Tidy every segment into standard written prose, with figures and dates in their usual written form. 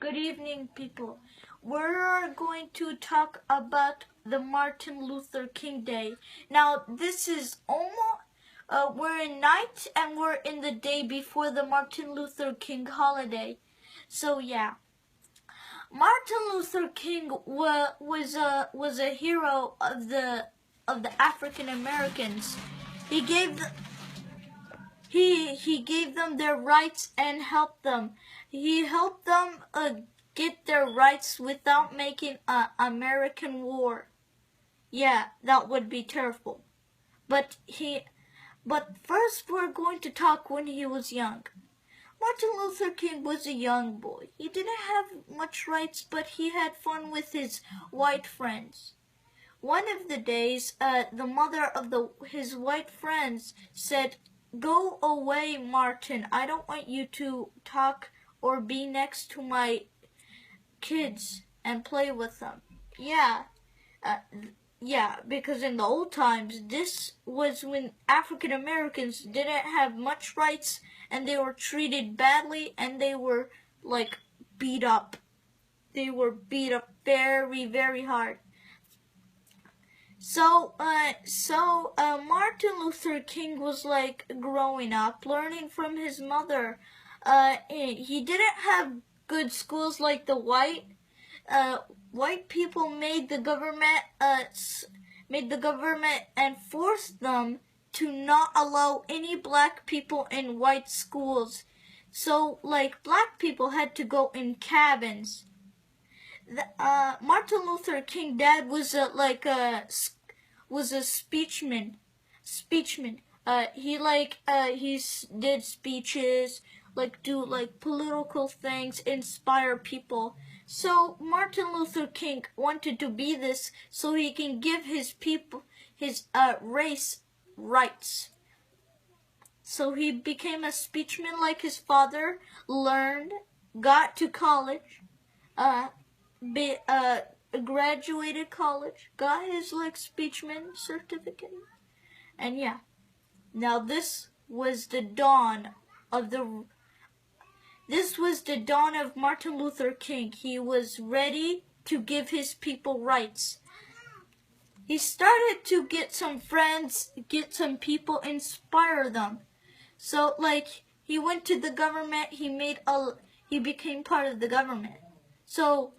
Good evening, people. We're going to talk about the Martin Luther King Day. Now, this is we're in night and we're in the day before the Martin Luther King holiday. So, yeah. Martin Luther King was a hero of the African Americans. He gave them their rights and helped them. He helped them get their rights without making an American war. Yeah, that would be terrible. But first we're going to talk when he was young. Martin Luther King was a young boy. He didn't have much rights, but he had fun with his white friends. One of the days, the mother of his white friends said, "Go away, Martin. I don't want you to talk or be next to my kids and play with them." Yeah, because in the old times, this was when African Americans didn't have much rights and they were treated badly and they were beat up. They were beat up very, very hard. So Martin Luther King was growing up, learning from his mother. He didn't have good schools like the white people made the government and forced them to not allow any black people in white schools. So black people had to go in cabins. Martin Luther King dad was a speechman. He did speeches, do political things, inspire people. So Martin Luther King wanted to be this so he can give his people his race rights. So he became a speechman like his father, learned, got to college, graduated college, got his speechman certificate, and yeah. Now this was the dawn of Martin Luther King. He was ready to give his people rights. He started to get some friends, get some people, inspire them. So he went to the government. He became part of the government. So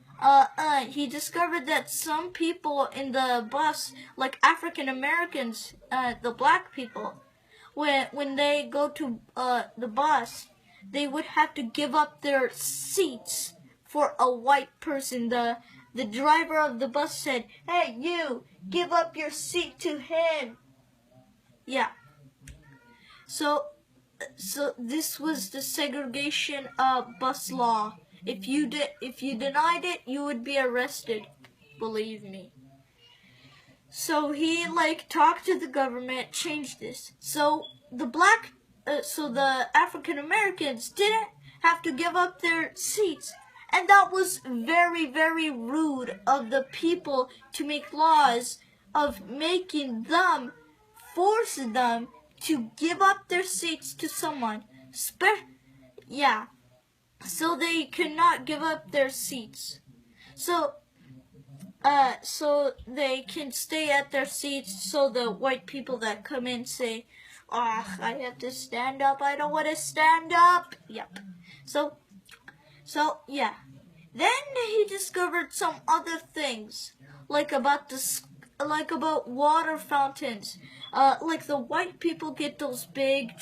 he discovered that some people in the bus, like African Americans, the black people, when they go to the bus, they would have to give up their seats for a white person. The driver of the bus said, "Hey, you, give up your seat to him." Yeah. So this was the segregation bus law. If you denied it, you would be arrested. Believe me. So he talked to the government, changed this. So the African Americans didn't have to give up their seats. And that was very, very rude of the people to make laws of force them to give up their seats to someone. So they could not give up their seats. So they can stay at their seats, so the white people that come in say, I have to stand up, I don't want to stand up. Yep. So yeah. Then he discovered some other things, about water fountains. The white people get those big,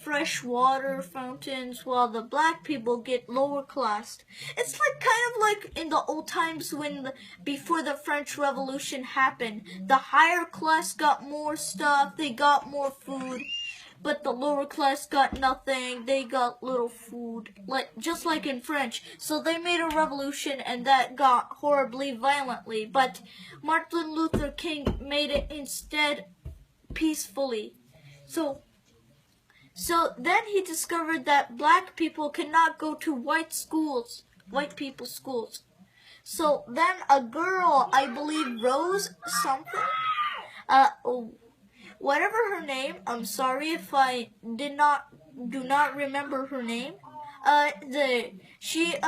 fresh water fountains, while the black people get lower class. It's kind of in the old times before the French Revolution happened. The higher class got more stuff, they got more food. But the lower class got nothing. They got little food, just like in French. So they made a revolution, and that got horribly violently. But Martin Luther King made it instead peacefully. So then he discovered that black people cannot go to white people's schools. So then a girl, I believe Rose something, whatever her name, I'm sorry if I do not remember her name. she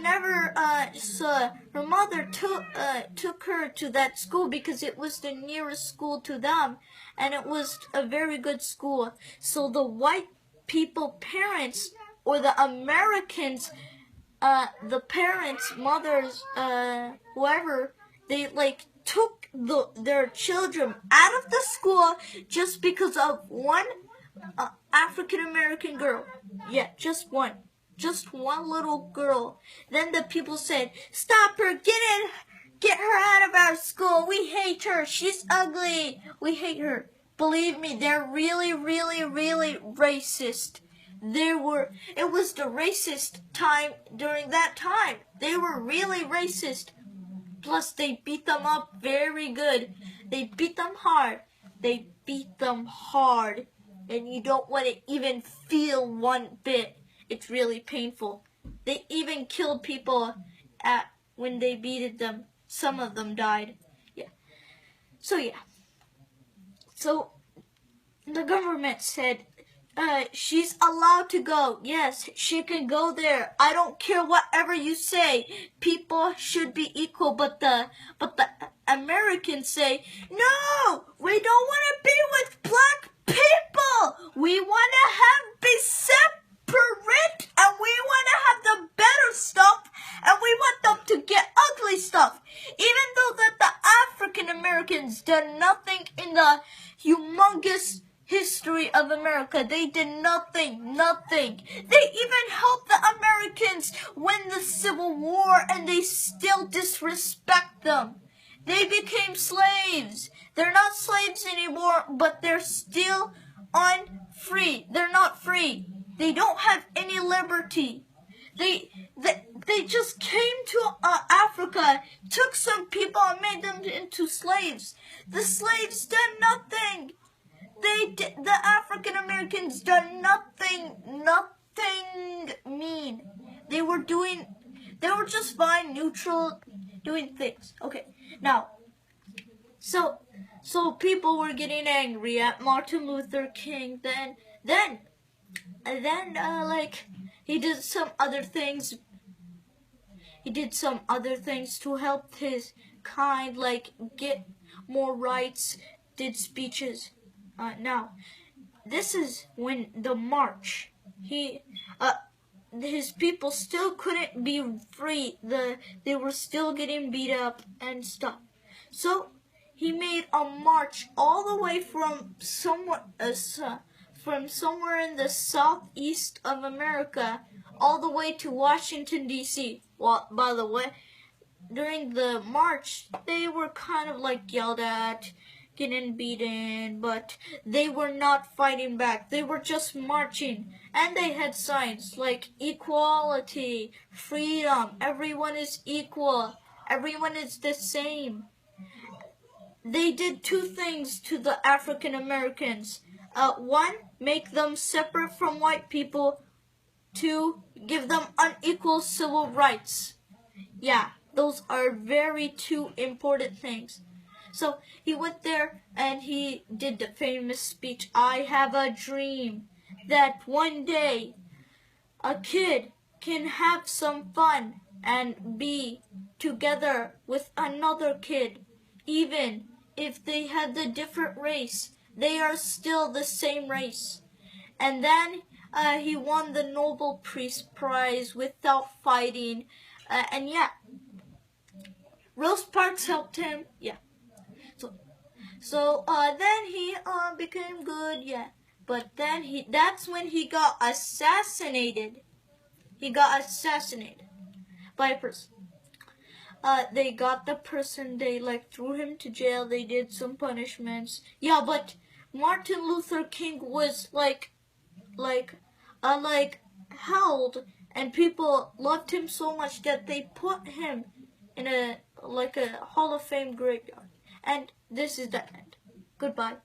never so her mother took her to that school because it was the nearest school to them, and it was a very good school. So the white people parents, or the Americans, the parents, mothers, whoever, they like took their children out of the school just because of one African American girl. Yeah, just one. Just one little girl. Then the people said, "Stop her, get her out of our school. We hate her. She's ugly. We hate her." Believe me, they're really, really, really racist. It was the racist time during that time. They were really racist. Plus, they beat them up very good. They beat them hard. They beat them hard. And you don't want to even feel one bit. It's really painful. They even killed people when they beat them. Some of them died. Yeah. So the government said, she's allowed to go. Yes, she can go there. I don't care whatever you say. People should be equal, but the Americans say, "No, we don't want to be with black people. We want to be separate, and we want to have the better stuff, and we want them to get ugly stuff." Even though that the African Americans did nothing in the humongous history of America. They did nothing. They even helped the Americans win the Civil War, and they still disrespect them. They became slaves. They're not slaves anymore, but they're still unfree. They're not free. They don't have any liberty. They just came to Africa, took some people and made them into slaves. The slaves did nothing. The African Americans done nothing mean. They were just fine, neutral, doing things. Okay, now, so people were getting angry at Martin Luther King. Then, like, he did some other things. He did some other things to help his kind, like get more rights. Did speeches. Now, this is when the march. His people still couldn't be free. They were still getting beat up and stuff. So he made a march all the way from somewhere in the southeast of America, all the way to Washington, D.C. Well, by the way, during the march, they were kind of like yelled at, getting beaten, but they were not fighting back. They were just marching, and they had signs like equality, freedom, everyone is equal, everyone is the same. They did two things to the African Americans. One, make them separate from white people. Two, give them unequal civil rights. Yeah, those are very two important things. So he went there and he did the famous speech, "I have a dream that one day a kid can have some fun and be together with another kid. Even if they had a different race, they are still the same race." And then he won the Nobel Peace Prize without fighting. And yeah, Rosa Parks helped him. Yeah. So then he became good, yeah. But then that's when he got assassinated. He got assassinated by a person. They got the person, they like threw him to jail, they did some punishments. Yeah, but Martin Luther King was like held, and people loved him so much that they put him in a Hall of Fame graveyard. And this is the end. Goodbye.